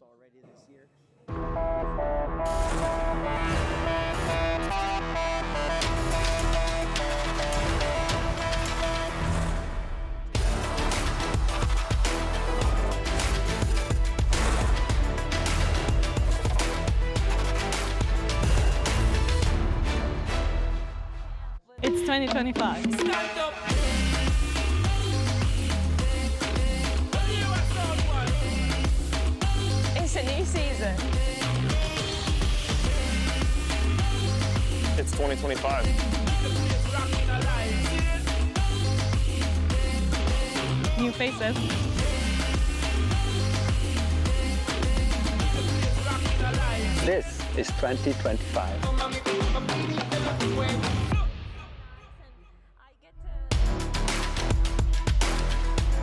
already this year. It's 2025. It's a new season. It's 2025. New faces. This is 2025.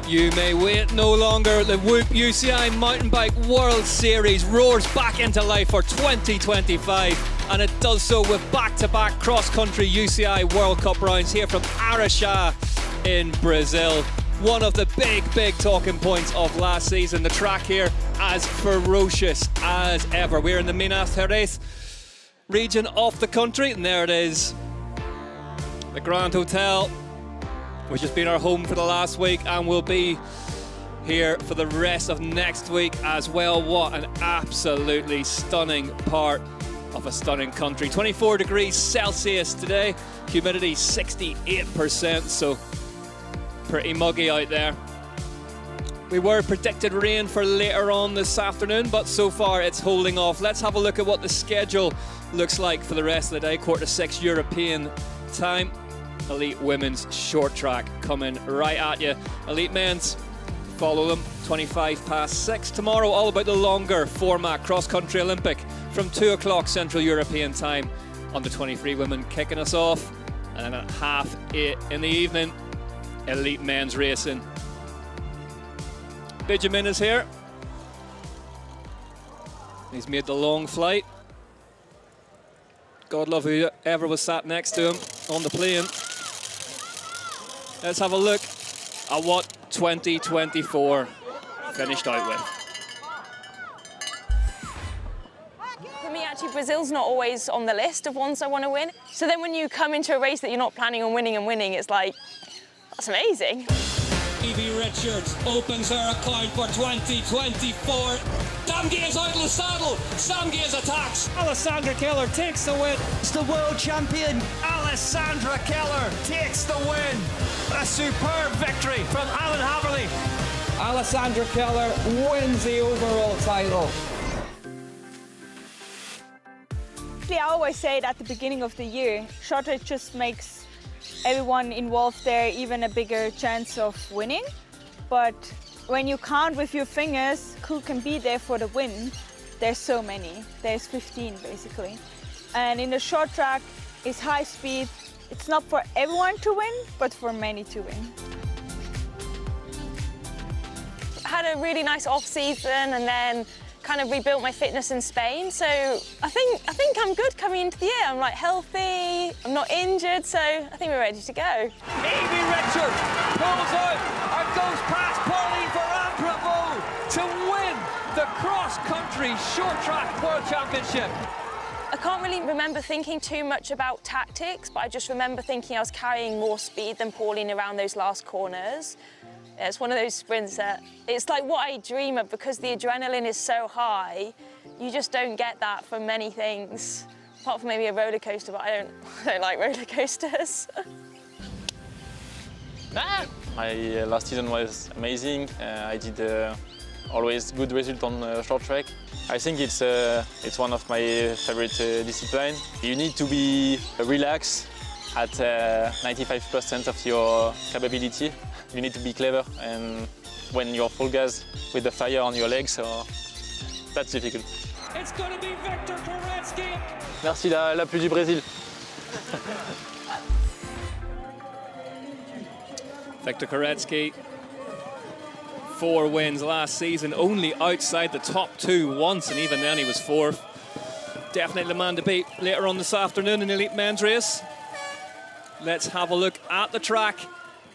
You may wait no longer. The Whoop UCI Mountain Bike World Series roars back into life for 2025, and it does so with back-to-back cross-country UCI World Cup rounds here from Araxá in Brazil. One of the big talking points of last season. The track here as ferocious as ever. We're in the Minas Gerais region of the country, and there it is. The Grand Hotel, which has been our home for the last week and will be here for the rest of next week as well. What an absolutely stunning part of a stunning country. 24 degrees Celsius today, humidity 68%, so pretty muggy out there. We were predicted rain for later on this afternoon, but so far it's holding off. Let's have a look at what the schedule looks like for the rest of the day. 5:45 European time. Elite women's short track coming right at you. Elite men's, follow them, 6:25. Tomorrow, all about the longer format cross-country Olympic from 2 o'clock Central European time. Under 23 women kicking us off. And then at 8:30 in the evening, elite men's racing. Benjamin is here. He's made the long flight. God love whoever was sat next to him on the plane. Let's have a look at what 2024 finished out with. For me, actually, Brazil's not always on the list of ones I want to win. So then when you come into a race that you're not planning on winning and winning, it's like, that's amazing. Evie Richards opens her account for 2024. Sam Gaze out of the saddle. Sam Gaze attacks. Alessandra Keller takes the win. It's the world champion. Alessandra Keller takes the win. A superb victory from Alan Haverly. Alessandra Keller wins the overall title. I always say it at the beginning of the year. Short track just makes everyone involved there even a bigger chance of winning. But when you count with your fingers who can be there for the win, there's so many. There's 15 basically. And in the short track, it's high speed. It's not for everyone to win, but for many to win. I had a really nice off-season and then kind of rebuilt my fitness in Spain. So I think I'm good coming into the year. I'm like healthy, I'm not injured, so I think we're ready to go. Evie Richards pulls out and goes past Pauline Ferrand-Prévot to win the cross-country short track world championship. I can't really remember thinking too much about tactics, but I just remember thinking I was carrying more speed than Pauline around those last corners. It's one of those sprints that it's like what I dream of because the adrenaline is so high. You just don't get that from many things, apart from maybe a roller coaster, but I don't like roller coasters. My last season was amazing. I did always good result on short track. I think it's one of my favorite disciplines. You need to be relaxed at 95% of your capability. You need to be clever, and when you're full gas with the fire on your legs, so that's difficult. It's going to be Victor Koretsky. Merci la pluie du Brésil. Victor Koretsky, 4 wins last season, only outside the top 2 once, and even then he was 4th. Definitely the man to beat later on this afternoon in the elite men's race. Let's have a look at the track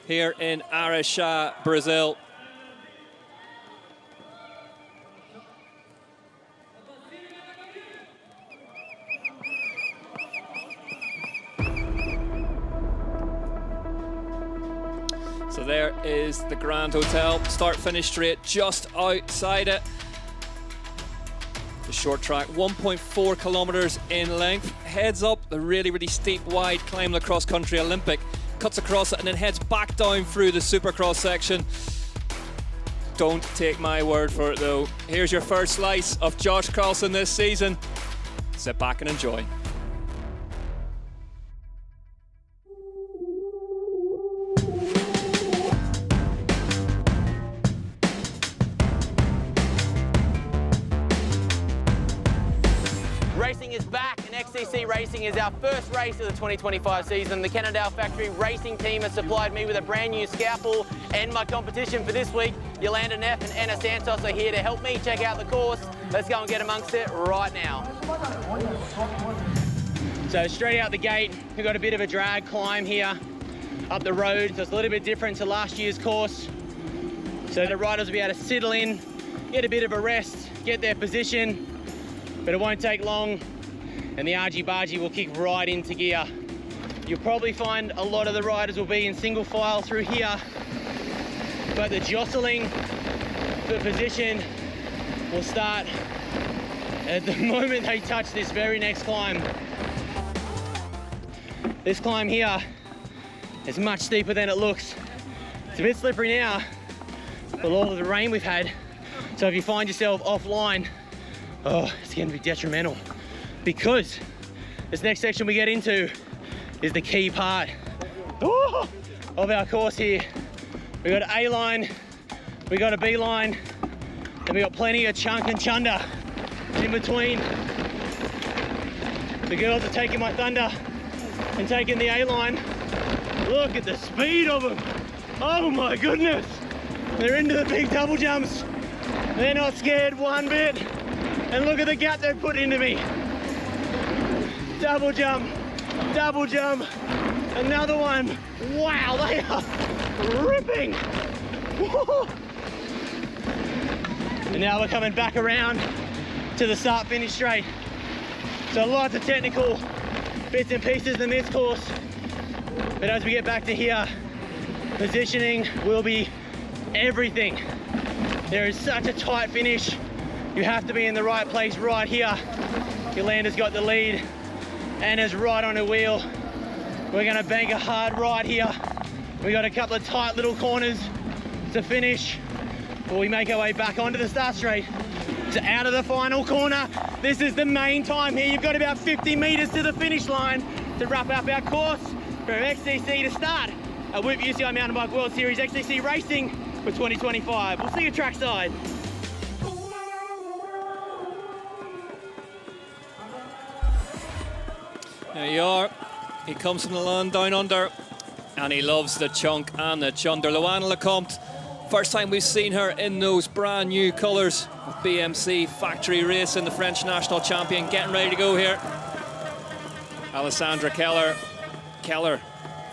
here in Araxá, Brazil. So there is the Grand Hotel, start-finish straight just outside it. The short track, 1.4 kilometers in length, heads up the really, really steep, wide climb the cross-country Olympic, cuts across it and then heads back down through the Supercross section. Don't take my word for it though. Here's your first slice of Josh Carlson this season. Sit back and enjoy. Racing is back and XCC Racing is our first race of the 2025 season. The Cannondale Factory Racing team has supplied me with a brand new scalpel, and my competition for this week, Yolanda Neff and Anna Santos, are here to help me check out the course. Let's go and get amongst it right now. So straight out the gate, we've got a bit of a drag climb here up the road, so it's a little bit different to last year's course. So the riders will be able to settle in, get a bit of a rest, get their position, but it won't take long and the argy-bargy will kick right into gear. You'll probably find a lot of the riders will be in single file through here, but the jostling for position will start at the moment they touch this very next climb. This climb here is much steeper than it looks. It's a bit slippery now with all of the rain we've had, so if you find yourself offline, oh, it's going to be detrimental, because this next section we get into is the key part of our course here. We got an A line, we got a B line, and we got plenty of chunk and chunder in between. The girls are taking my thunder and taking the A line. Look at the speed of them. Oh my goodness. They're into the big double jumps. They're not scared one bit. And look at the gap they've put into me. Double jump, another one. Wow, they are ripping. Whoa. And now we're coming back around to the start finish straight. So lots of technical bits and pieces in this course. But as we get back to here, positioning will be everything. There is such a tight finish. You have to be in the right place right here. Yolanda's got the lead. Anna's right on her wheel. We're gonna bank a hard right here. We got a couple of tight little corners to finish before we make our way back onto the start straight. So out of the final corner, this is the main time here. You've got about 50 meters to the finish line to wrap up our course for XCC to start a Whoop UCI Mountain Bike World Series XCC Racing for 2025. We'll see you trackside. There you are. He comes from the land down under and he loves the chunk and the chunder. Luana Lecomte, first time we've seen her in those brand new colours of BMC Factory Racing, the French national champion, getting ready to go here. Alessandra Keller. Keller,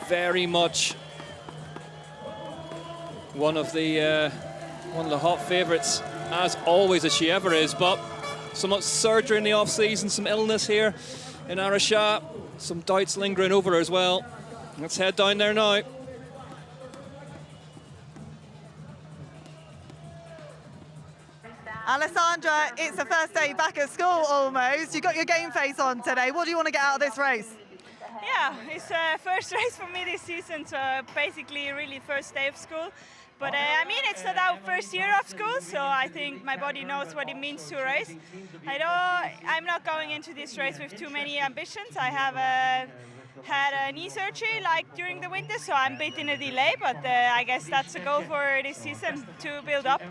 very much one of the hot favourites, as always, as she ever is, but so much surgery in the off-season, some illness here in Araxá, some doubts lingering over her as well. Let's head down there now. Alessandra, it's the first day back at school almost. You got your game face on today. What do you want to get out of this race? Yeah, it's the first race for me this season, so basically really first day of school. But I mean, it's not our first year of school, so I think my body knows what it means to race. I'm not going into this race with too many ambitions. I have had a knee surgery like during the winter, so I'm a bit in a delay, but I guess that's the goal for this season, to build up.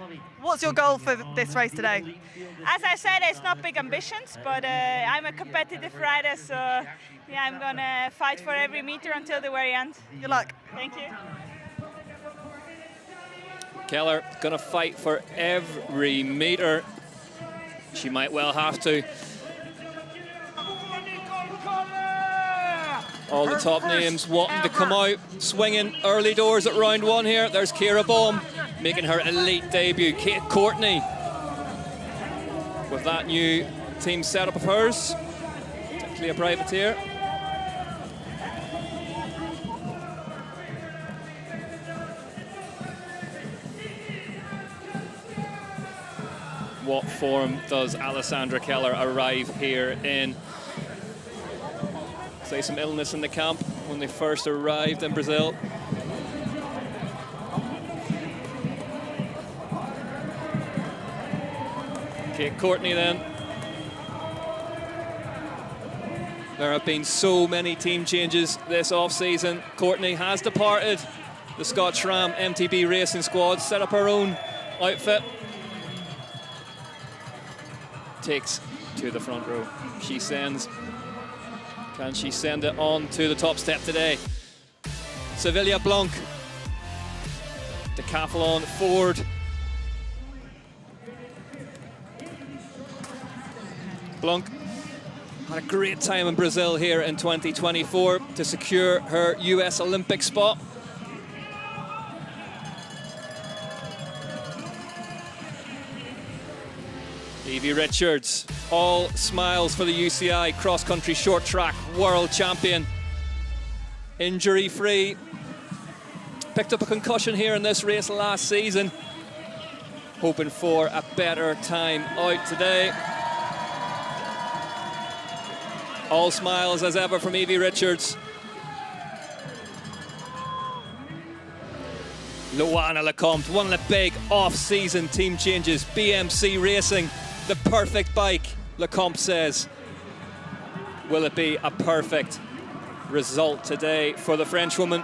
What's your goal for this race today? As I said, it's not big ambitions, but I'm a competitive rider, so yeah, I'm gonna fight for every meter until the very end. Good luck. Thank you. Keller gonna fight for every meter. She might well have to. All the top names wanting to come out swinging early doors at round one here. There's Kira Baum making her elite debut. Kate Courtney with that new team setup of hers. Technically a privateer. what form does Alessandra Keller arrive here in? Say some illness in the camp when they first arrived in Brazil. Okay, Courtney then. There have been so many team changes this off-season. Courtney has departed the Scott Schramm MTB Racing squad, set up her own outfit. Takes to the front row. She sends. Can she send it on to the top step today? Sevilla Blanc. Decathlon Ford. Blanc had a great time in Brazil here in 2024 to secure her US Olympic spot. Evie Richards, all smiles for the UCI cross-country short track world champion. Injury-free. Picked up a concussion here in this race last season. Hoping for a better time out today. All smiles as ever from Evie Richards. Luana Lecomte, one of the big off-season team changes. BMC Racing, the perfect bike, Lecomte says. Will it be a perfect result today for the Frenchwoman?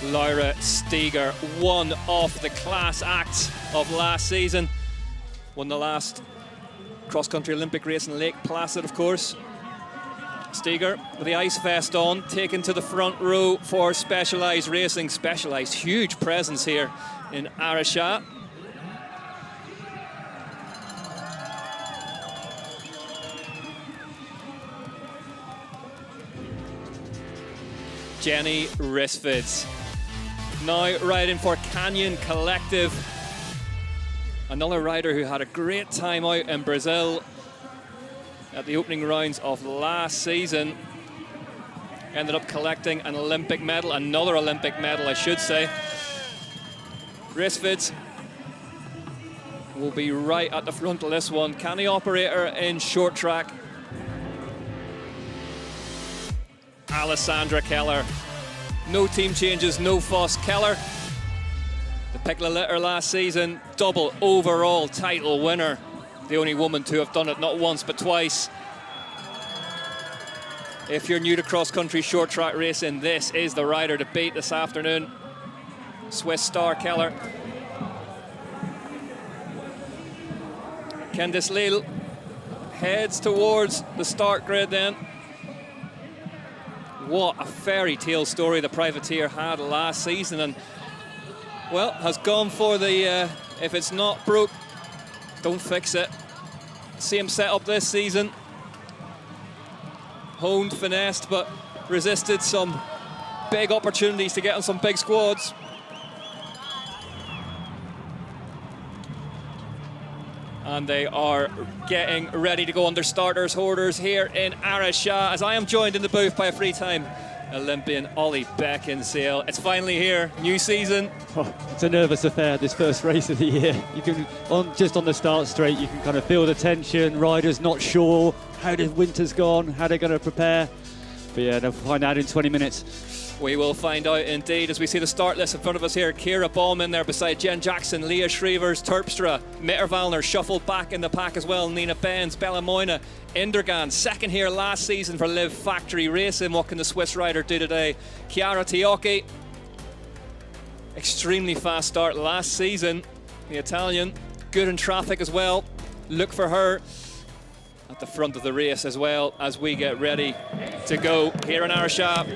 Laura Steger, one of the class acts of last season. Won the last cross-country Olympic race in Lake Placid, of course. Steger with the ice vest on, taken to the front row for Specialized Racing. Specialized, huge presence here in Araxá. Jenny Risfids, now riding for Canyon Collective. Another rider who had a great time out in Brazil at the opening rounds of last season. Ended up collecting an Olympic medal, another Olympic medal, I should say. Risfids will be right at the front of this one. Canny operator in short track. Alessandra Keller. No team changes, no fuss. Keller, the Picla Litter last season, double overall title winner. The only woman to have done it not once but twice. If you're new to cross-country short track racing, this is the rider to beat this afternoon. Swiss star Keller. Candice Lille heads towards the start grid then. What a fairy tale story the privateer had last season, and well, has gone for the if it's not broke, don't fix it. Same setup this season. Honed, finessed, but resisted some big opportunities to get on some big squads. And they are getting ready to go under starters, hoarders here in Araxá, as I am joined in the booth by a three-time Olympian Ollie Beckinsale. It's finally here, new season. Oh, it's a nervous affair, this first race of the year. You can, just on the start straight, you can kind of feel the tension. Riders not sure how the winter's gone, how they're going to prepare. But yeah, they'll find out in 20 minutes. We will find out indeed as we see the start list in front of us here. Kira Ballman there beside Jen Jackson, Leah Shrevers, Terpstra, Mittervalner shuffled back in the pack as well. Nina Benz, Bella Moyna, Indergan, second here last season for Live Factory Racing. What can the Swiss rider do today? Chiara Tiocchi, extremely fast start last season. The Italian, good in traffic as well. Look for her at the front of the race as well as we get ready to go here in Araxá.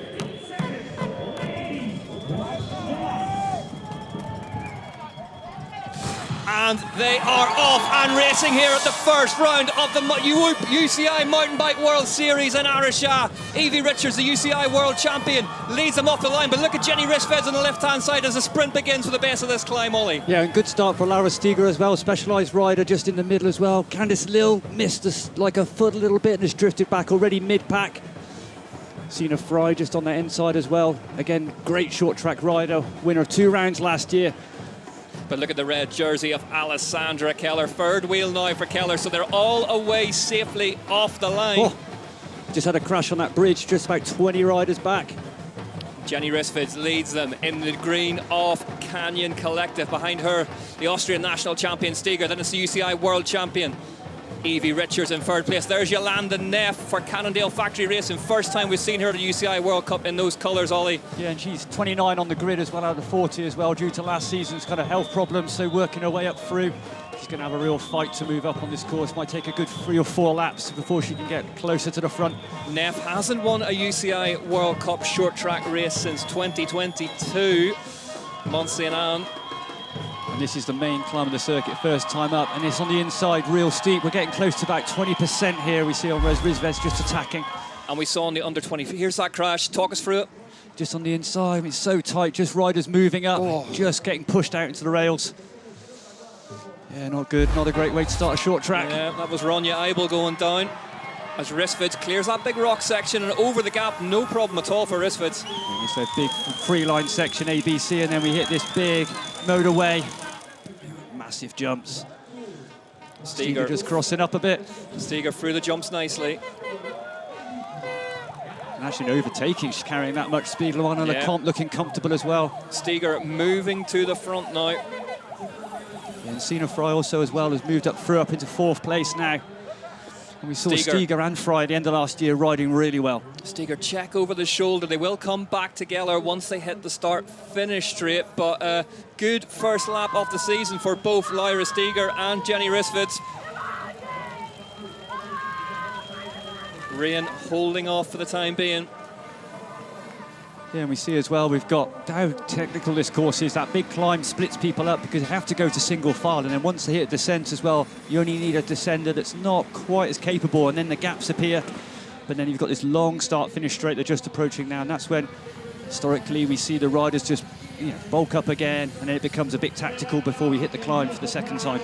And they are off and racing here at the first round of the UCI Mountain Bike World Series in Araxá. Evie Richards, the UCI World Champion, leads them off the line, but look at Jenny Risfeds on the left-hand side as the sprint begins for the base of this climb, Ollie. Yeah, and good start for Laura Steger as well, specialised rider just in the middle as well. Candice Lill missed like a foot a little bit and has drifted back already mid-pack. Sina Fry just on the inside as well. Again, great short track rider, winner of 2 rounds last year. But look at the red jersey of Alessandra Keller. Third wheel now for Keller, so they're all away safely off the line. Oh, just had a crash on that bridge, just about 20 riders back. Jenny Risfeds leads them in the green of Canyon Collective. Behind her, the Austrian national champion Steger. Then it's the UCI world champion Evie Richards in third place. There's Yolanda Neff for Cannondale Factory Racing. First time we've seen her at the UCI World Cup in those colours, Ollie. Yeah, and she's 29 on the grid as well, out of 40 as well, due to last season's kind of health problems, so working her way up through. She's going to have a real fight to move up on this course. Might take a good 3 or 4 laps before she can get closer to the front. Neff hasn't won a UCI World Cup short track race since 2022. Mont Saint Anne. And this is the main climb of the circuit, first time up, and it's on the inside, real steep. We're getting close to about 20% here. We see on Rose Risveds just attacking. And we saw on the under 20. Here's that crash. Talk us through it. Just on the inside, it's so tight, just riders moving up, just getting pushed out into the rails. Yeah, not good, not a great way to start a short track. Yeah, that was Ronja Eibel going down. As Risfeds clears that big rock section and over the gap, no problem at all for Risfeds. It's a big free-line section, ABC, and then we hit this big motorway. Massive jumps. Steger just crossing up a bit. Steger through the jumps nicely. And actually overtaking, she's carrying that much speed. Luana Lecomte looking comfortable as well. Steger moving to the front now. Yeah, and Sina Fry also as well has moved up through up into 4th place now. And we saw Steger and Fry at the end of last year riding really well. Steger check over the shoulder. They will come back together once they hit the start-finish straight. But a good first lap of the season for both Lyra Steger and Jenny Risfeds. Rain holding off for the time being. Yeah, and we see as well, we've got how technical this course is. That big climb splits people up because you have to go to single file, and then once they hit descent as well, you only need a descender that's not quite as capable, and then the gaps appear. But then you've got this long start-finish straight they're just approaching now, and that's when historically we see the riders just bulk up again, and then it becomes a bit tactical before we hit the climb for the second time.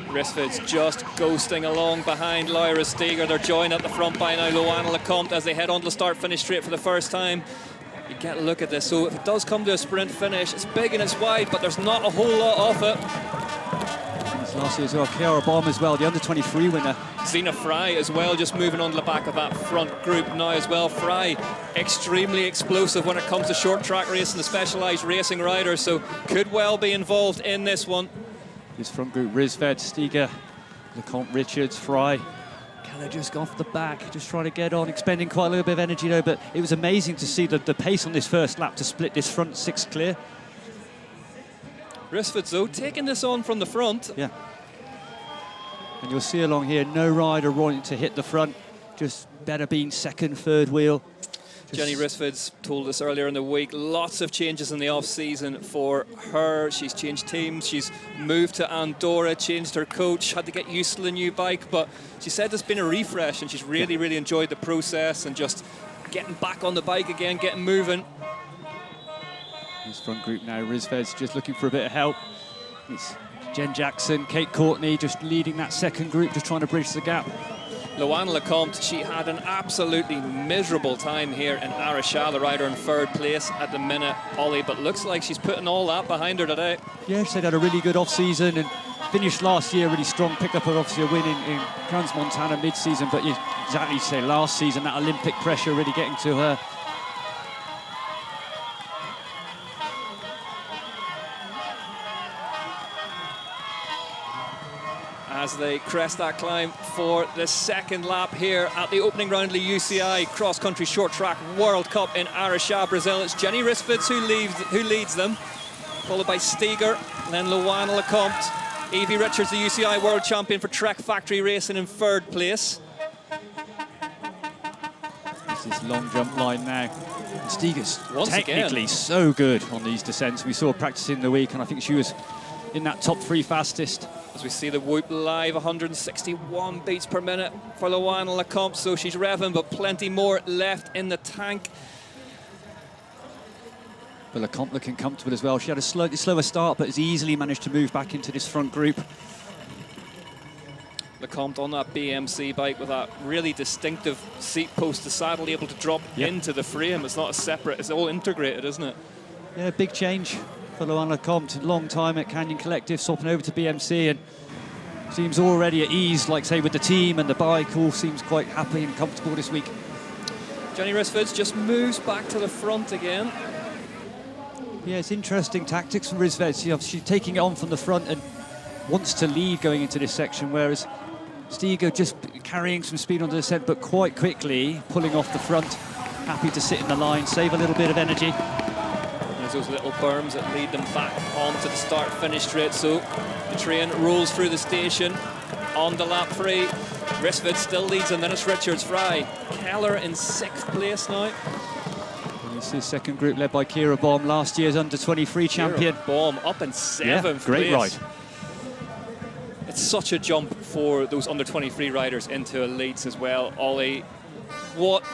Risfeds just ghosting along behind Lyra Steger. They're joined at the front by now Luana Lecomte as they head on to the start-finish straight for the first time. You get a look at this. So if it does come to a sprint finish, it's big and it's wide, but there's not a whole lot of it. It's last year as well. Kiara Baum as well, the under-23 winner. Sina Fry as well, just moving on to the back of that front group now as well. Fry, extremely explosive when it comes to short track racing, the specialised racing rider, so could well be involved in this one. This front group, Risveds, Steger, Lecomte, Richards, Fry. Keller just off the back, just trying to get on, expending quite a little bit of energy though, but it was amazing to see the pace on this first lap to split this front 6 clear. Risfeds though, taking this on from the front. Yeah. And you'll see along here, no rider wanting to hit the front, just better being second, third wheel. Jenny Risfeds told us earlier in the week, lots of changes in the off-season for her. She's changed teams, she's moved to Andorra, changed her coach, had to get used to the new bike, but she said there's been a refresh and she's really enjoyed the process and just getting back on the bike again, getting moving. This front group now, Risveds just looking for a bit of help. It's Jen Jackson, Kate Courtney just leading that second group, just trying to bridge the gap. Luana Lecomte, she had an absolutely miserable time here in Araxá, the rider in third place at the minute, Ollie, but looks like she's putting all that behind her today. Yeah, she had a really good off-season and finished last year really strong, picked up obviously a win in Crans-Montana mid-season, but exactly you say last season, that Olympic pressure really getting to her. As they crest that climb for the second lap here at the opening round of the UCI Cross Country Short Track World Cup in Araxá, Brazil. It's Jenny Risfeds who leads them, followed by Steger, and then Luana Lecomte. Evie Richards, the UCI World Champion for Trek Factory Racing, in third place. It's this long jump line now. Steger's Once technically again so good on these descents. We saw her practicing the week, and I think she was in that top 3 fastest. As we see the whoop live, 161 beats per minute for Luana Lecomte, so she's revving, but plenty more left in the tank. But Lecomte looking comfortable as well. She had a slightly slower start, but has easily managed to move back into this front group. Lecomte on that BMC bike with that really distinctive seat post to saddle, able to drop into the frame. It's not a separate, it's all integrated, isn't it? Yeah, big change for Luana Lecomte. Long time at Canyon Collective, swapping over to BMC, and seems already at ease, like say with the team and the bike. All seems quite happy and comfortable this week. Jenny Rissfords just moves back to the front again. Yeah, it's interesting tactics from Rissfords. She's taking it on from the front and wants to lead going into this section, whereas Stigo just carrying some speed on the descent, but quite quickly pulling off the front. Happy to sit in the line, save a little bit of energy. There's those little berms that lead them back onto the start-finish straight. So the train rolls through the station on the lap 3. Rissfords still leads, and then it's Richards Fry. Keller in 6th place now. This is second group led by Kira Baum, last year's under-23 champion. Kira Baum up in 7th place. Great ride. It's such a jump for those under-23 riders into elites as well. Ollie, what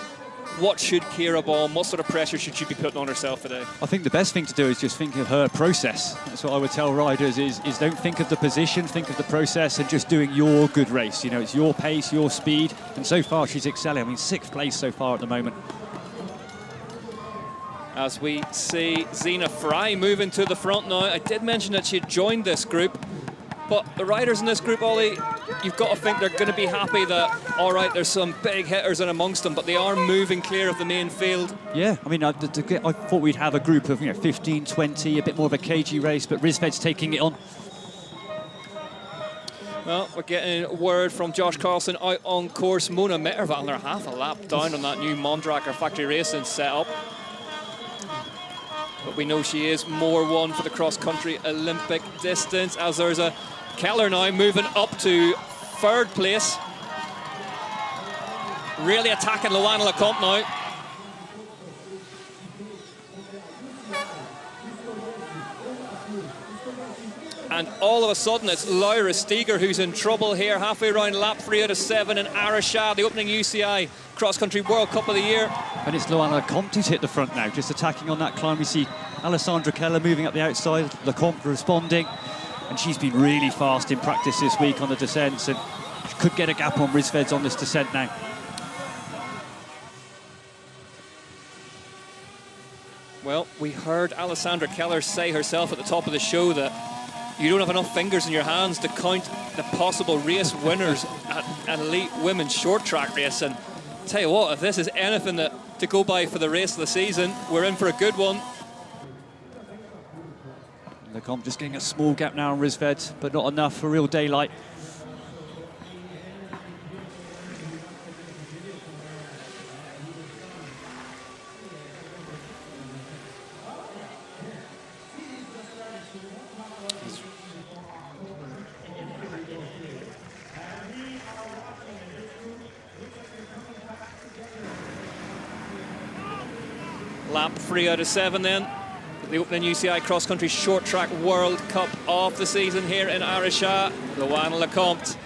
should Kira Baum, what sort of pressure should she be putting on herself today? I think the best thing to do is just think of her process. That's what I would tell riders is don't think of the position, think of the process and just doing your good race. You know, it's your pace, your speed, and so far she's excelling. I mean, 6th place so far at the moment. As we see Zena Fry moving to the front now. I did mention that she had joined this group, but the riders in this group, Ollie, you've got to think they're going to be happy that, all right, there's some big hitters in amongst them, but they are moving clear of the main field. Yeah, I mean, I thought we'd have a group of 15, 20, a bit more of a cagey race, but Rissfords taking it on. Well, we're getting word from Josh Carlson out on course. Mona Mitterwald, they're half a lap down on that new Mondraker factory racing setup. But we know she is more one for the cross-country Olympic distance, as there's a Keller now moving up to 3rd place. Really attacking Luana Lecomte now. And all of a sudden it's Laura Steger who's in trouble here, halfway around lap 3 out of 7 in Araxá, the opening UCI Cross-Country World Cup of the year. And it's Luana Lecomte who's hit the front now, just attacking on that climb. We see Alessandra Keller moving up the outside, Lecomte responding, and she's been really fast in practice this week on the descents, and she could get a gap on Rissfords on this descent now. Well, we heard Alessandra Keller say herself at the top of the show that you don't have enough fingers in your hands to count the possible race winners at an elite women's short track race. And tell you what, if this is anything to go by for the race of the season, we're in for a good one. Lecomte just getting a small gap now on Rissfords, but not enough for real daylight. Lap 3 out of 7 then. The opening UCI Cross Country Short Track World Cup of the season here in Araxá. Luana Lecomte.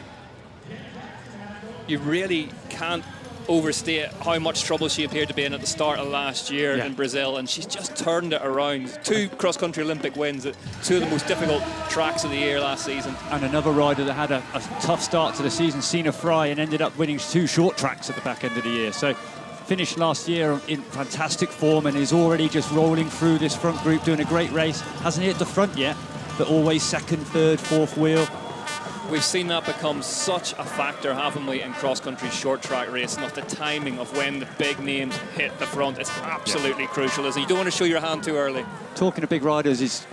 You really can't overstate how much trouble she appeared to be in at the start of last year in Brazil, and she's just turned it around. 2 cross-country Olympic wins at 2 of the most difficult tracks of the year last season. And another rider that had a tough start to the season, Zena Fry, and ended up winning 2 short tracks at the back end of the year. So finished last year in fantastic form and is already just rolling through this front group, doing a great race. Hasn't hit the front yet, but always 2nd, 3rd, 4th wheel. We've seen that become such a factor, haven't we, in cross-country short track racing, of the timing of when the big names hit the front. It's absolutely crucial, isn't it? You don't want to show your hand too early. Talking of big riders,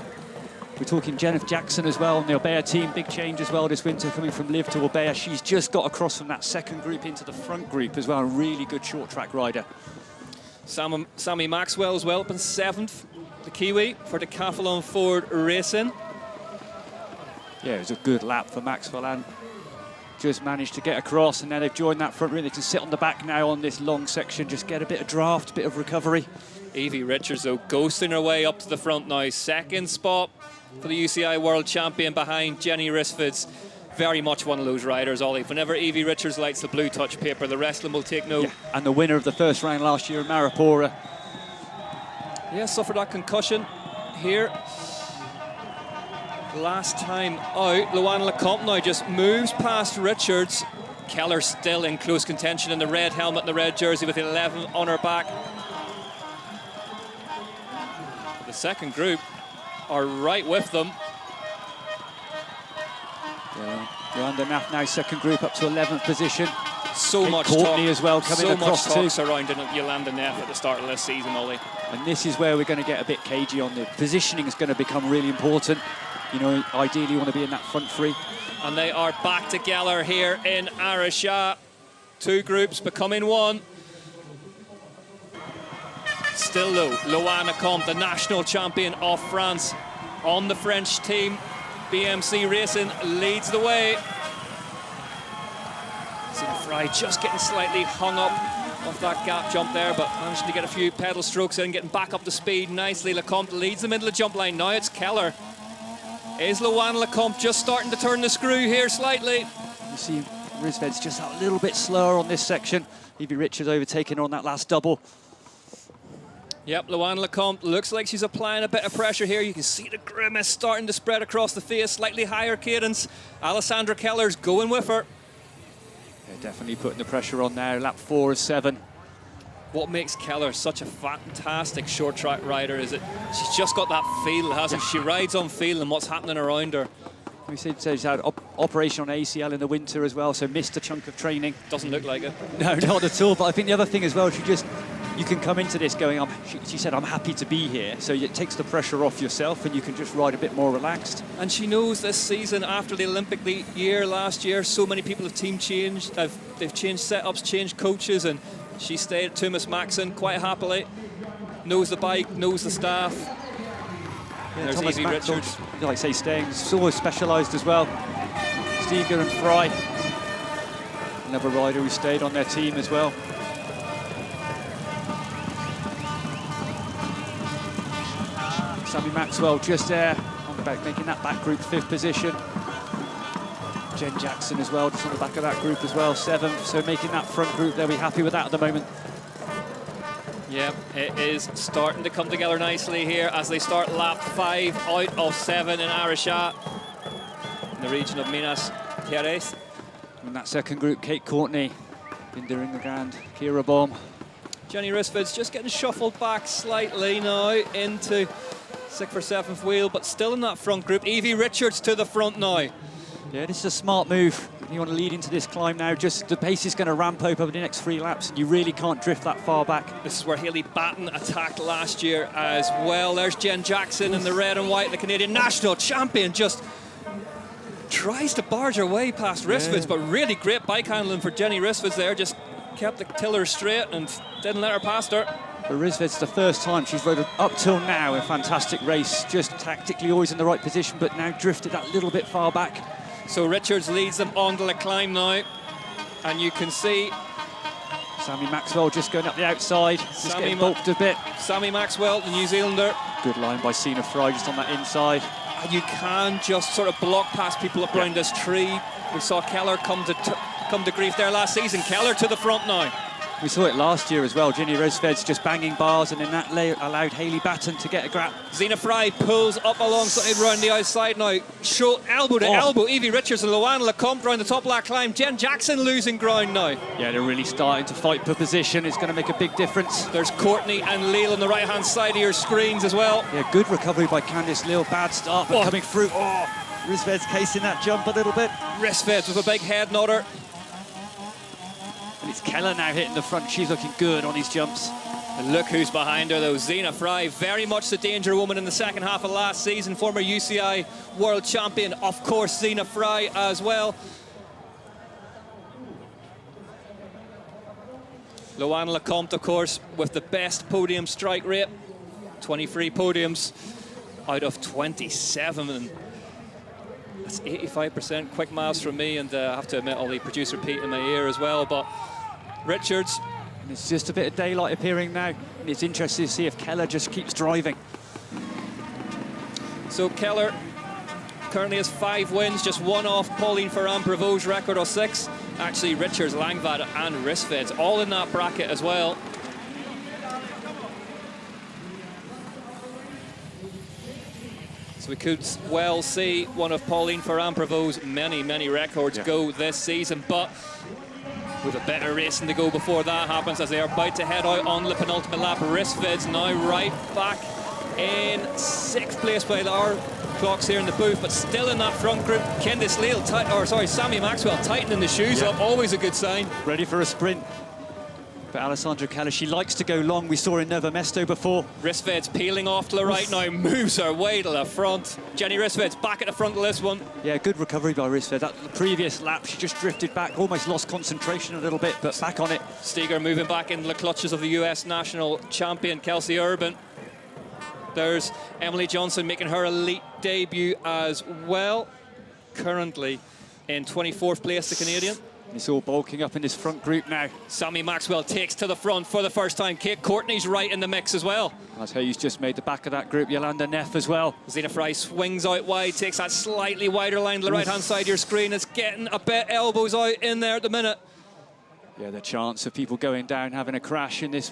we're talking Jennifer Jackson as well on the Orbea team. Big change as well this winter, coming from Liv to Orbea. She's just got across from that 2nd group into the front group as well. A really good short track rider. Sammy Maxwell as well up in 7th, the Kiwi for Decathlon Ford Racing. Yeah, it was a good lap for Maxwell and just managed to get across, and now they've joined that front group. They can sit on the back now on this long section, just get a bit of draft, a bit of recovery. Evie Richards though ghosting her way up to the front now, 2nd spot for the UCI World Champion behind Jenny Risford's. Very much one of those riders, Ollie. Whenever Evie Richards lights the blue touch paper, the rest of them will take note. Yeah, and the winner of the first round last year, Maripora. Yeah, suffered that concussion here. Last time out, Luana Lecomte now just moves past Richards. Keller still in close contention in the red helmet and the red jersey with 11 on her back. The second group are right with them. Yolanda Naff now second group up to 11th position. So much Courtney talk as well coming across too. So much talk surrounding Yolanda Neff at the start of this season, Ollie. And this is where we're going to get a bit cagey on the positioning. Is going to become really important. You know, ideally you want to be in that front three. And they are back together here in Araxá. Two groups becoming one. Still though, Luana Lecomte, the national champion of France, on the French team. BMC Racing leads the way. Zina Fry just getting slightly hung up off that gap jump there, but managing to get a few pedal strokes in, getting back up to speed nicely. Lecomte leads them into the jump line. Now it's Keller. Is Luana Lecomte just starting to turn the screw here slightly? You see Risved's just a little bit slower on this section. Evie Richards overtaking her on that last double. Yep, Luana Lecomte looks like she's applying a bit of pressure here. You can see the grimace starting to spread across the face, slightly higher cadence. Alessandra Keller's going with her. Yeah, definitely putting the pressure on there. Lap 4 is 7. What makes Keller such a fantastic short track rider is that she's just got that feel, hasn't she? She rides on feel and what's happening around her. We said she's had operation on ACL in the winter as well, so missed a chunk of training. Doesn't look like it. No, not at all. But I think the other thing as well, you can come into this going, she said, I'm happy to be here. So it takes the pressure off yourself and you can just ride a bit more relaxed. And she knows this season, after the Olympic year last year, so many people have team changed. They've changed setups, changed coaches, and she stayed at Tumas Maxon quite happily. Knows the bike, knows the staff. Yeah, there's Thomas Evie Maxwell, Richards. like I say, staying. It's always specialised as well. Stiga and Fry. Another rider who stayed on their team as well. Sammy Maxwell just there on the back, making that back group 5th position. Jen Jackson as well, just on the back of that group as well, 7th. So making that front group, they'll be happy with that at the moment. Yeah, it is starting to come together nicely here as they start lap 5 out of 7 in Araxá, in the region of Minas Gerais. And that second group, Kate Courtney, Binder the Grand, Kira Baum. Jenny Risford's just getting shuffled back slightly now into 6th or 7th wheel, but still in that front group. Evie Richards to the front now. Yeah, this is a smart move. You want to lead into this climb now. Just the pace is going to ramp up over the next 3 laps. You really can't drift that far back. This is where Hayley Batten attacked last year as well. There's Jen Jackson in the red and white, the Canadian national champion, just tries to barge her way past Risford's, but really great bike handling for Jenny Risford's there. Just kept the tiller straight and didn't let her past her. For Risved's the first time she's rode up till now a fantastic race, just tactically always in the right position, but now drifted that little bit far back. So Richards leads them onto the climb now, and you can see Sammy Maxwell just going up the outside, just getting bulked a bit. Sammy Maxwell, the New Zealander. Good line by Zina Fry just on that inside. And you can just sort of block past people up around this tree. We saw Keller come to grief there last season. Keller to the front now. We saw it last year as well. Ginny Risved's just banging bars, and then that allowed Hayley Batten to get a grab. Zina Fry pulls up alongside around the outside now. Show elbow to elbow. Evie Richards and Luana Lecomte around the top of that climb. Jen Jackson losing ground now. Yeah, they're really starting to fight for position. It's going to make a big difference. There's Courtney and Leal on the right-hand side of your screens as well. Yeah, good recovery by Candice Leal. Bad start, but coming through. Oh, Risved's casing that jump a little bit. Risved's with a big head nodder. And it's Keller now hitting the front. She's looking good on these jumps. And look who's behind her though, Zina Fry, very much the danger woman in the second half of last season, former UCI world champion, of course, Zina Fry as well. Luana Lecomte, of course, with the best podium strike rate, 23 podiums out of 27, and that's 85% quick miles from me, and I have to admit, Ollie, producer Pete in my ear as well, but Richards. And it's just a bit of daylight appearing now. And it's interesting to see if Keller just keeps driving. So Keller currently has 5 wins, just one off Pauline Ferrand-Prévot's record of 6. Actually, Richards, Langvad and Rissveds all in that bracket as well. So we could well see one of Pauline Ferrand-Prévot's many records go this season, but with a better racing to go before that happens, as they are about to head out on the penultimate lap. Rissveds now right back in 6th place by our clocks here in the booth, but still in that front group. Kendis Leal, Sammy Maxwell tightening the shoes up, always a good sign. Ready for a sprint. But Alessandra Keller, she likes to go long. We saw in Nova Mesto before. Rissveds peeling off to the right now, moves her way to the front. Jenny Rissveds back at the front of this one. Yeah, good recovery by Rissveds. That the previous lap, she just drifted back, almost lost concentration a little bit, but back on it. Steger moving back into the clutches of the US national champion, Kelsey Urban. There's Emily Johnson making her elite debut as well. Currently in 24th place, the Canadian. It's all bulking up in this front group now. Sammy Maxwell takes to the front for the first time. Kate Courtney's right in the mix as well. That's how he's just made the back of that group. Yolanda Neff as well. Zena Fry swings out wide, takes that slightly wider line to the right-hand side of your screen. It's getting a bit elbows out in there at the minute. Yeah, the chance of people going down, having a crash in this,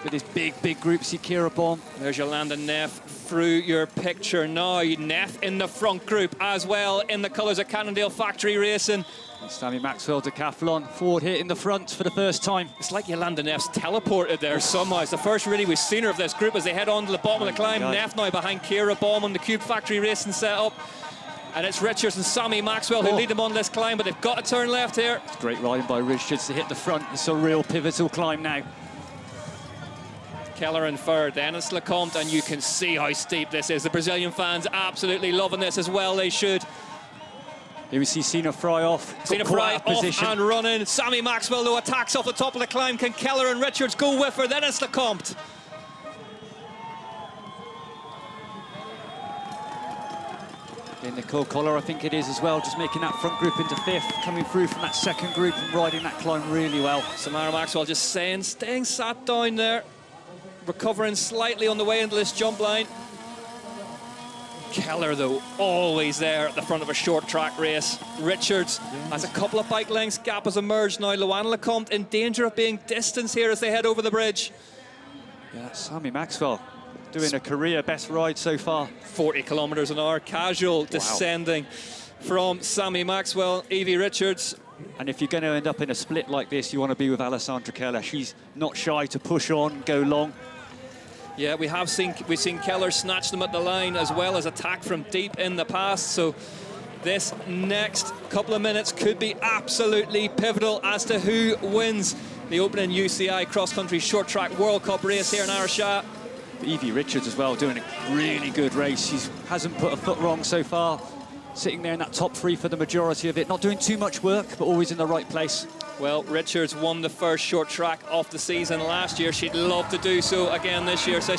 with this big group, Sikira Bomb. There's Yolanda Neff through your picture now. Neff in the front group as well, in the colours of Cannondale Factory Racing. And Sammy Maxwell decathlon, forward hit in the front for the first time. It's like Yolanda Neff's teleported there somehow. It's the first really we've seen her of this group as they head on to the bottom of the climb. Neff now behind Kira Baum on the Cube Factory Racing setup. And it's Richards and Sammy Maxwell who lead them on this climb, but they've got to turn left here. It's great riding by Richards to hit the front. It's a real pivotal climb now. Keller in third, then it's Lecomte, and you can see how steep this is. The Brazilian fans absolutely loving this as well, they should. Here we see Zena Fry off. Zena Fry off and running. Sammy Maxwell, though, attacks off the top of the climb. Can Keller and Richards go with her? Then it's Lecomte. And Nicole Collar, I think it is as well, just making that front group into 5th, coming through from that second group and riding that climb really well. Samara Maxwell just staying sat down there, recovering slightly on the way into this jump line. Keller, though, always there at the front of a short track race. Richards has a couple of bike lengths. Gap has emerged now. Luana Lecomte in danger of being distanced here as they head over the bridge. Yeah, that's Sammy Maxwell doing a career best ride so far. 40 kilometres an hour, casual descending from Sammy Maxwell. Evie Richards. And if you're going to end up in a split like this, you want to be with Alessandra Keller. She's not shy to push on, go long. Yeah, we've seen Keller snatch them at the line as well as attack from deep in the past. So this next couple of minutes could be absolutely pivotal as to who wins the opening UCI cross-country short track World Cup race here in Araxá. Evie Richards as well, doing a really good race. She hasn't put a foot wrong so far. Sitting there in that top 3 for the majority of it. Not doing too much work, but always in the right place. Well, Richards won the first short track of the season last year. She'd love to do so again this year. So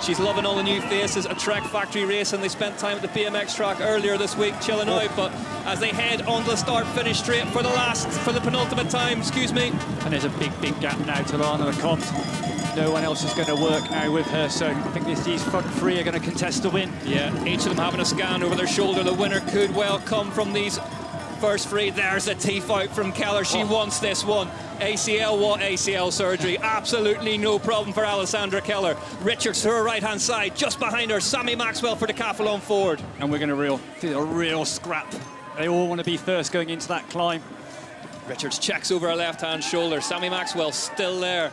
she's loving all the new faces at Trek Factory Racing. They spent time at the BMX track earlier this week, chilling out. But as they head onto the start-finish straight for the penultimate time, And there's a big gap now to Lana Lecomte. No one else is going to work now with her, so I think these front 3 are going to contest the win. Yeah, each of them having a scan over their shoulder. The winner could well come from these first 3. There's a teeth out from Keller. She wants this one. ACL, what ACL surgery? Absolutely no problem for Alessandra Keller. Richards to her right-hand side, just behind her. Sammy Maxwell for decathlon forward. And we're going to feel a real scrap. They all want to be first going into that climb. Richards checks over her left-hand shoulder. Sammy Maxwell still there.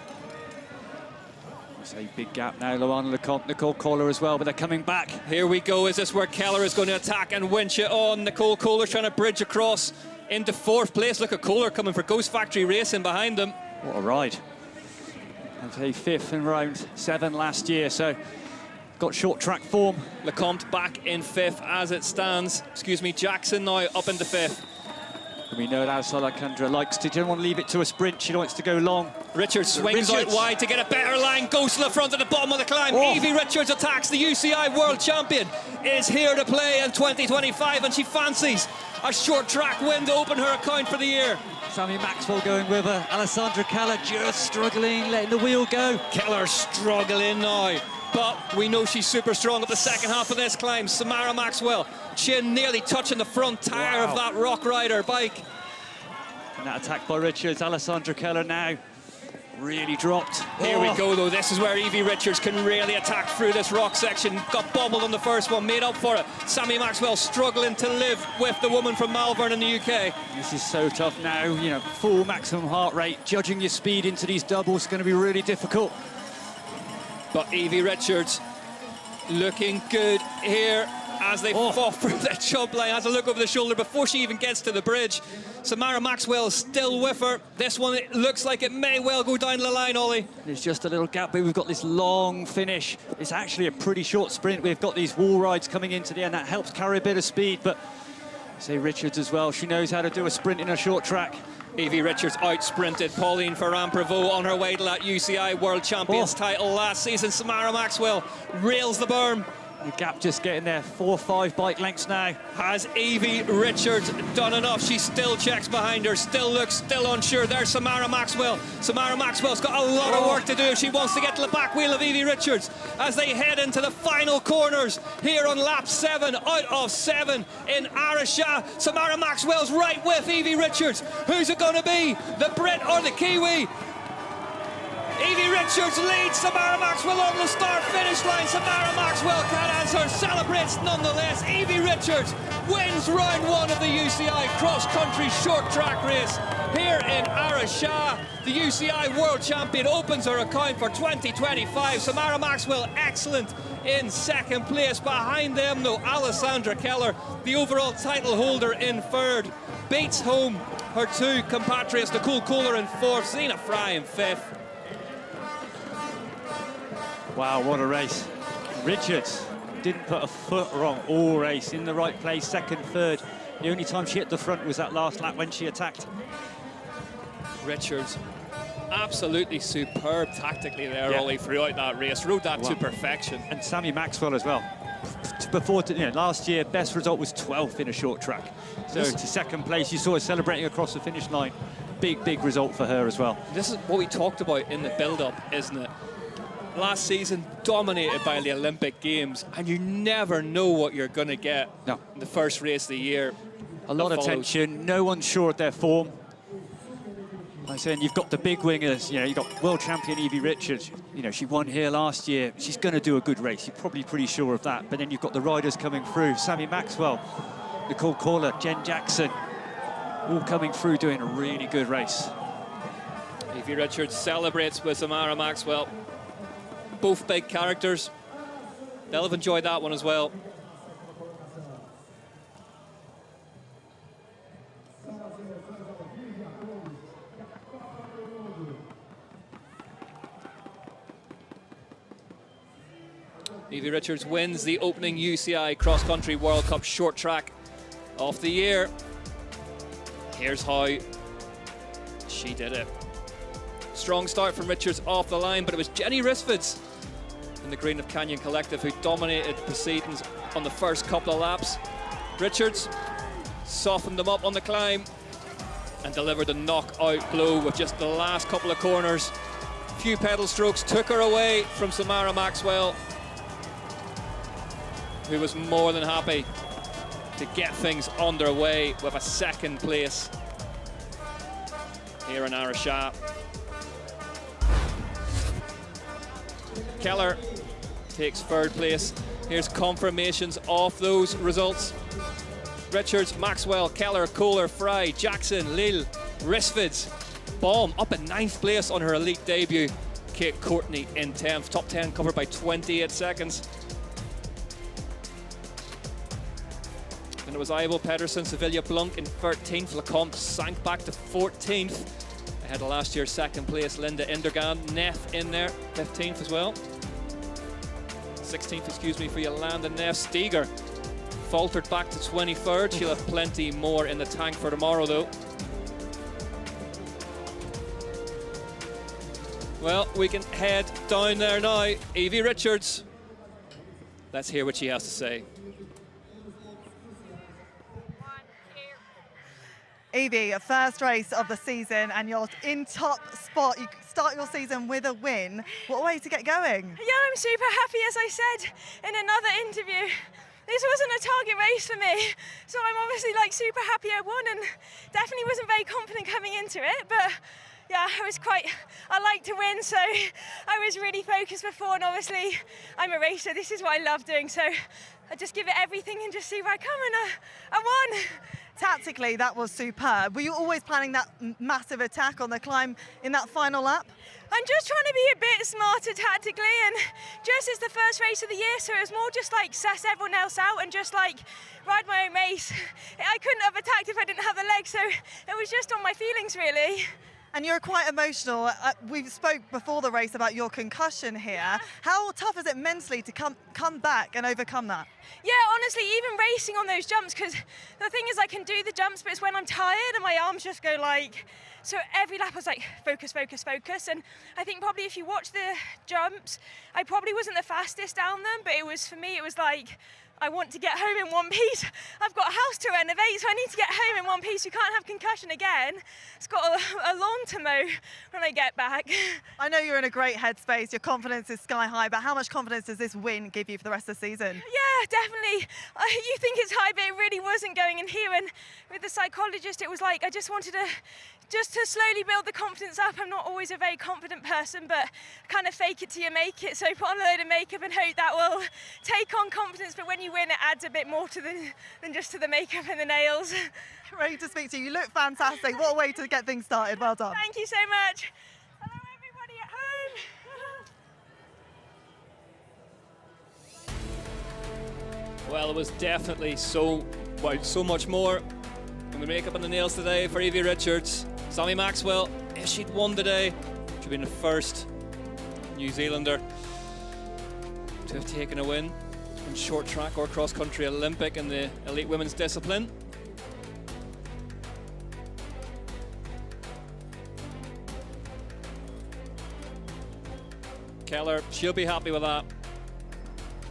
It's a big gap now. Luana Lecomte, Nicole Kohler as well, but they're coming back. Here we go. Is this where Keller is going to attack and winch it on? Nicole Kohler trying to bridge across into 4th place. Look at Kohler coming for Ghost Factory Racing behind them. What a ride. And a 5th in round 7 last year, so got short track form. Lecomte back in 5th as it stands. Jackson now up into 5th. We know that Alessandra likes to, she doesn't want to leave it to a sprint, she wants to go long. Richards swings out wide to get a better line, goes to the front at the bottom of the climb. Evie Richards attacks. The UCI World Champion is here to play in 2025, and she fancies a short track win to open her account for the year. Sammy Maxwell going with her. Alessandra Keller just struggling, letting the wheel go. Keller struggling now. but we know she's super strong at the second half of this climb. Samara Maxwell, chin nearly touching the front tyre of that Rock Rider bike. And that attack by Richards, Alessandra Keller now really dropped. Here we go though, this is where Evie Richards can really attack through this rock section. Got bobbled on the first one, made up for it. Sammy Maxwell struggling to live with the woman from Malvern in the UK. This is so tough now, you know, full maximum heart rate. Judging your speed into these doubles is going to be really difficult. But Evie Richards looking good here as they fall through the chub line. Has a look over the shoulder before she even gets to the bridge. Samara Maxwell is still with her. This one, it looks like it may well go down the line, Ollie. There's just a little gap, but we've got this long finish. It's actually a pretty short sprint. We've got these wall rides coming into the end. That helps carry a bit of speed, but say Richards as well. She knows how to do a sprint in a short track. Evie Richards out-sprinted Pauline Ferrand-Prévot on her way to that UCI World Champions title last season. Samara Maxwell rails the berm. The gap just getting there, 4 or 5 bike lengths now. Has Evie Richards done enough? She still checks behind her, still unsure. There's Samara Maxwell. Samara Maxwell's got a lot of work to do if she wants to get to the back wheel of Evie Richards as they head into the final corners here on lap 7 out of 7 in Araxá. Samara Maxwell's right with Evie Richards. Who's it going to be? The Brit or the Kiwi? Evie Richards leads Samara Maxwell on the start-finish line. Samara Maxwell can't answer, celebrates nonetheless. Evie Richards wins round 1 of the UCI cross-country short track race here in Araxá. The UCI World Champion opens her account for 2025. Samara Maxwell excellent in second place. Behind them, though, Alessandra Keller, the overall title holder in third, beats home her 2 compatriots, Nicole Kohler in 4th, Zena Fry in 5th. Wow, what a race. Richards didn't put a foot wrong all race, in the right place, second, third. The only time she hit the front was that last lap when she attacked. Richards, absolutely superb tactically there, Ollie, throughout that race. Rode that to perfection. And Sammy Maxwell as well. Before, last year, best result was 12th in a short track. So to second place, you saw her celebrating across the finish line. Big, big result for her as well. This is what we talked about in the build-up, isn't it? Last season, dominated by the Olympic Games, and you never know what you're going to get in the first race of the year. A lot of tension, no one's sure of their form. I'm saying you've got the big wingers, you've got world champion Evie Richards. She won here last year. She's going to do a good race. You're probably pretty sure of that. But then you've got the riders coming through. Sammy Maxwell, Nicole Kohler, Jen Jackson, all coming through doing a really good race. Evie Richards celebrates with Samara Maxwell. Both big characters. They'll have enjoyed that one as well. Evie Richards wins the opening UCI Cross Country World Cup short track of the year. Here's how she did it. Strong start from Richards off the line, but it was Jenny Risfids in the Green of Canyon Collective who dominated proceedings on the first couple of laps. Richards softened them up on the climb and delivered a knockout blow with just the last couple of corners. Few pedal strokes took her away from Samara Maxwell, who was more than happy to get things underway with a second place here in Araxá. Keller takes third place. Here's confirmations of those results. Richards, Maxwell, Keller, Kohler, Fry, Jackson, Lille, Risfids. Baum up in 9th place on her elite debut. Kate Courtney in 10th. Top 10 covered by 28 seconds. And it was Ivo Pedersen, Sevilla Blanc in 13th. Lecomte sank back to 14th. Ahead of last year's second place, Linda Indergan. Neff in there, 15th as well. 16th, excuse me, for Yolanda Neff. Steger faltered back to 23rd. She'll have plenty more in the tank for tomorrow, though. Well, we can head down there now. Evie Richards. Let's hear what she has to say. Evie, first race of the season and you're in top spot. You start your season with a win. What a way to get going. Yeah, I'm super happy, as I said in another interview. This wasn't a target race for me, so I'm obviously like super happy I won, and definitely wasn't very confident coming into it, but yeah, I like to win, so I was really focused before, and obviously I'm a racer, this is what I love doing, so I just give it everything and just see where I come, and I won. Tactically, that was superb. Were you always planning that massive attack on the climb in that final lap? I'm just trying to be a bit smarter tactically, and just it's the first race of the year, so it was more just like suss everyone else out and just like ride my own race. I couldn't have attacked if I didn't have the legs, so it was just on my feelings really. And you're quite emotional. We spoke before the race about your concussion here. How tough is it mentally to come back and overcome that? Yeah, honestly, even racing on those jumps, because the thing is I can do the jumps, but it's when I'm tired and my arms just go like, so every lap I was like, focus, focus, focus. And I think probably if you watch the jumps, I probably wasn't the fastest down them, but for me, it was like, I want to get home in one piece. I've got a house to renovate, so I need to get home in one piece. You can't have concussion again. It's got a lawn to mow when I get back. I know you're in a great headspace. Your confidence is sky high, but how much confidence does this win give you for the rest of the season? Yeah, definitely. You think it's high, but it really wasn't going in here. And with the psychologist, it was like I just wanted to slowly build the confidence up. I'm not always a very confident person, but kind of fake it till you make it. So put on a load of makeup and hope that will take on confidence. But when you win, it adds a bit more to than just to the makeup and the nails. Great to speak to you. You look fantastic. What a way to get things started. Well done. Thank you so much. Hello, everybody at home. Well, it was definitely so much more than the makeup and the nails today for Evie Richards. Sammy Maxwell, if she'd won today, she'd been the first New Zealander to have taken a win in short track or cross country Olympic in the elite women's discipline. Keller, she'll be happy with that.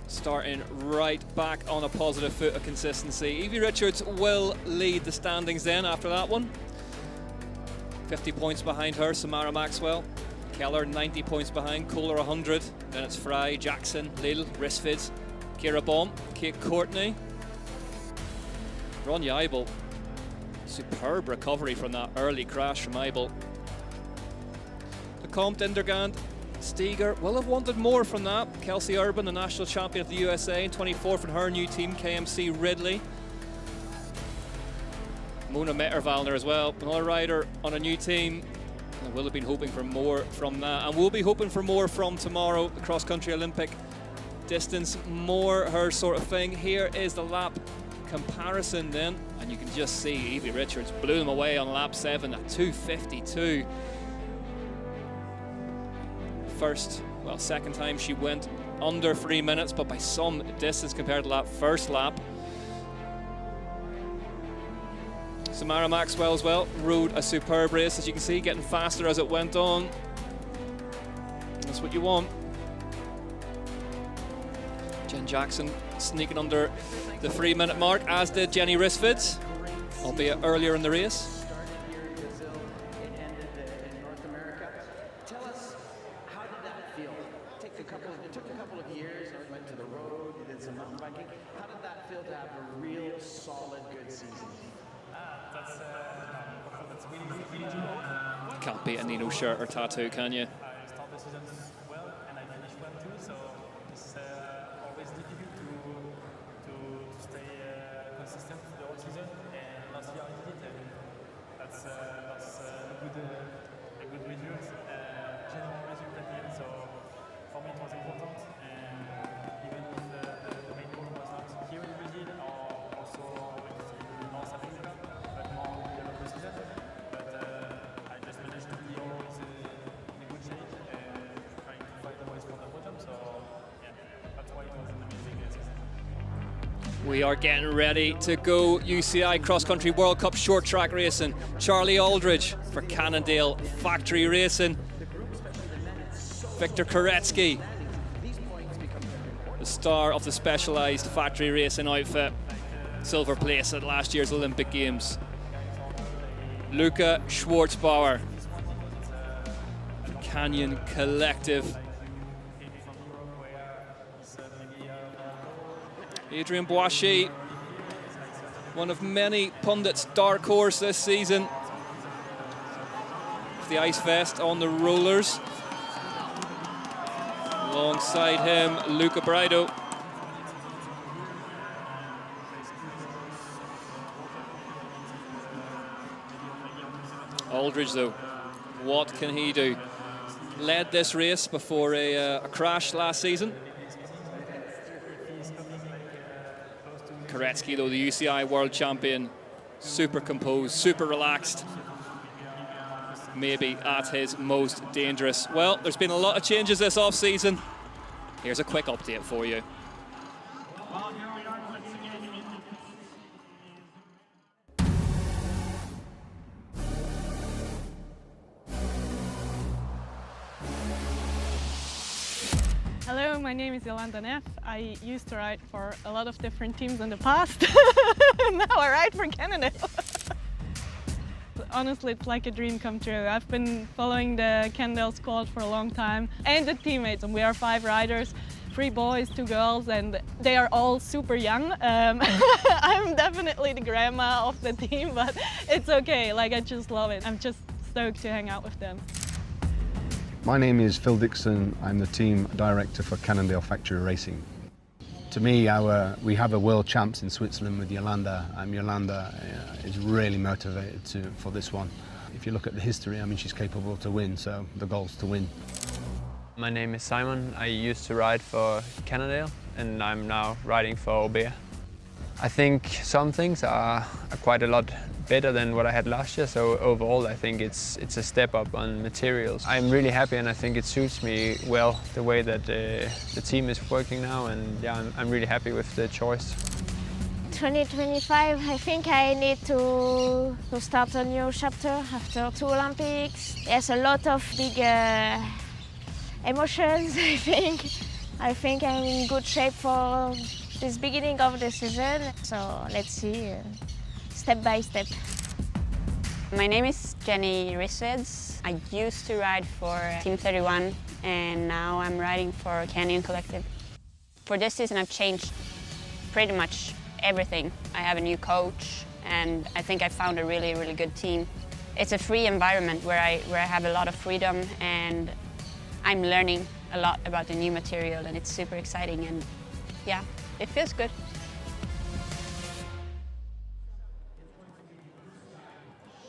Starting right back on a positive foot of consistency. Evie Richards will lead the standings then after that one. 50 points behind her, Samara Maxwell. Keller 90 points behind, Kohler 100. Then it's Fry, Jackson, Lille, Risfid, Kira Baum, Kate Courtney. Ronja Eibel. Superb recovery from that early crash from Eibel. Lecomte, Indergand, Steger will have wanted more from that. Kelsey Urban, the national champion of the USA, in 24th in her new team, KMC Ridley. Mona Mettervalner as well, another rider on a new team. And will have been hoping for more from that. And we'll be hoping for more from tomorrow, the cross-country Olympic distance, more her sort of thing. Here is the lap comparison then. And you can just see Evie Richards blew them away on lap 7 at 2:52. Second time she went under 3 minutes, but by some distance compared to that first lap. Samara Maxwell as well rode a superb race, as you can see, getting faster as it went on. That's what you want. Jen Jackson sneaking under the 3 minute mark, as did Jenny Risfid, albeit earlier in the race. Can't beat a Nino shirt or tattoo, can you? I start the season well and I finish well too, so it's always difficult to stay consistent the whole season. And last year I did it, and that's a good result, general result at the end. So for me it was important, and even if the main goal was not here in Brazil or also in North Africa, but more in the local season. I just managed to be always in a good shape and trying to fight always from the bottom. So yeah, that's why it was an amazing season. We are getting ready to go UCI Cross Country World Cup short track racing. Charlie Aldridge for Cannondale Factory Racing. Victor Koretsky, the star of the specialised factory racing outfit. Silver place at last year's Olympic Games. Luca Schwartzbauer, Canyon Collective. Adrian Boischy, one of many pundits' dark horse this season. The ice vest on the rollers. Alongside him, Luca Braido. Aldridge, though, what can he do? Led this race before a crash last season. Koretsky, though, the UCI world champion, super composed, super relaxed. Maybe at his most dangerous. Well, there's been a lot of changes this off-season. Here's a quick update for you. Hello, my name is Yolanda Neff. I used to ride for a lot of different teams in the past. Now I ride for Canada. Honestly, it's like a dream come true. I've been following the Cannondale squad for a long time and the teammates. And we are 5 riders, 3 boys, 2 girls, and they are all super young. I'm definitely the grandma of the team, but it's okay. Like, I just love it. I'm just stoked to hang out with them. My name is Phil Dixon. I'm the team director for Cannondale Factory Racing. To me, we have a world champs in Switzerland with Yolanda. Yolanda is really motivated for this one. If you look at the history, I mean, she's capable to win, so the goal's to win. My name is Simon. I used to ride for Cannondale and I'm now riding for Obeah. I think some things are quite a lot better than what I had last year, so overall I think it's a step up on materials. I'm really happy and I think it suits me well the way that the team is working now, and yeah, I'm really happy with the choice. 2025, I think I need to start a new chapter after 2 Olympics. There's a lot of big emotions, I think I'm in good shape for this beginning of the season, so let's see, step by step. My name is Jenny Risweds. I used to ride for Team 31 and now I'm riding for Canyon Collective. For this season I've changed pretty much everything. I have a new coach and I think I found a really, really good team. It's a free environment where I have a lot of freedom and I'm learning a lot about the new material and it's super exciting and yeah, it feels good.